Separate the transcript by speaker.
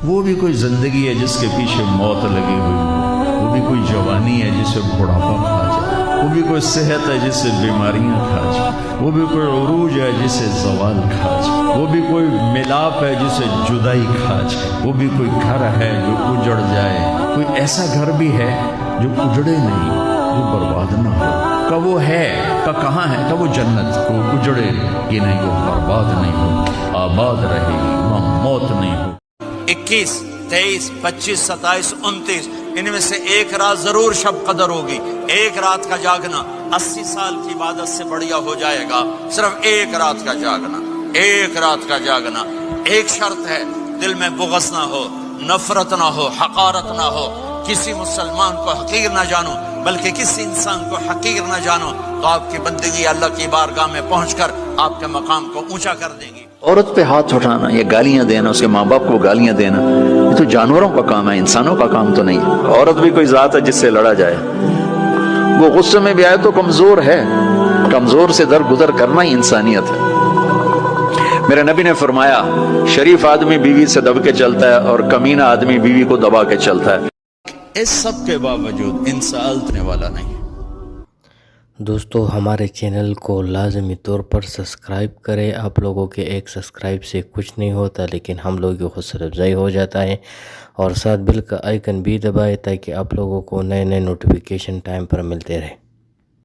Speaker 1: وہ بھی کوئی زندگی ہے جس کے پیچھے موت لگی ہوئی ہو، وہ بھی کوئی جوانی ہے جسے بڑھاپا کھا جائے، وہ بھی کوئی صحت ہے جسے بیماریاں کھا جائے، وہ بھی کوئی عروج ہے جسے زوال کھا جائے، وہ بھی کوئی ملاپ ہے جسے جدائی کھا جائے، وہ بھی کوئی گھر ہے جو اجڑ جائے، کوئی ایسا گھر بھی ہے جو اجڑے نہیں، جو برباد نہ ہو۔ کہ وہ ہے، کہ کہاں ہے، کہ وہ جنت کو اجڑے کہ نہیں، وہ برباد نہیں ہو، آباد رہے گی، وہاں موت نہیں ہو۔
Speaker 2: 21 23 25 27 29 ان میں سے ایک رات ضرور شب قدر ہوگی۔ ایک رات کا جاگنا 80 سال کی عبادت سے بڑھیا ہو جائے گا۔ صرف ایک رات کا جاگنا، ایک رات کا جاگنا۔ ایک شرط ہے، دل میں بغض نہ ہو، نفرت نہ ہو، حقارت نہ ہو، کسی مسلمان کو حقیر نہ جانو، بلکہ کسی انسان کو حقیر نہ جانو، تو آپ کی بندگی اللہ کی بارگاہ میں پہنچ کر آپ کے مقام کو اونچا کر دیں گی۔
Speaker 3: عورت پہ ہاتھ اٹھانا یا گالیاں دینا، اس کے ماں باپ کو گالیاں دینا، یہ تو جانوروں کا کام ہے، انسانوں کا کام تو نہیں۔ عورت بھی کوئی ذات ہے جس سے لڑا جائے، وہ غصے میں بھی آئے تو کمزور ہے، کمزور سے درگزر کرنا ہی انسانیت ہے۔ میرے نبی نے فرمایا، شریف آدمی بیوی سے دب کے چلتا ہے اور کمینہ آدمی بیوی کو دبا کے چلتا ہے۔
Speaker 1: اس سب کے باوجود انسان ٹلنے والا نہیں۔
Speaker 4: دوستو ہمارے چینل کو لازمی طور پر سبسکرائب کریں۔ آپ لوگوں کے ایک سبسکرائب سے کچھ نہیں ہوتا، لیکن ہم لوگوں کی حوصلہ افزائی ہو جاتا ہے، اور ساتھ بیل کا آئیکن بھی دبائے تاکہ آپ لوگوں کو نئے نئے نوٹیفیکیشن ٹائم پر ملتے رہے۔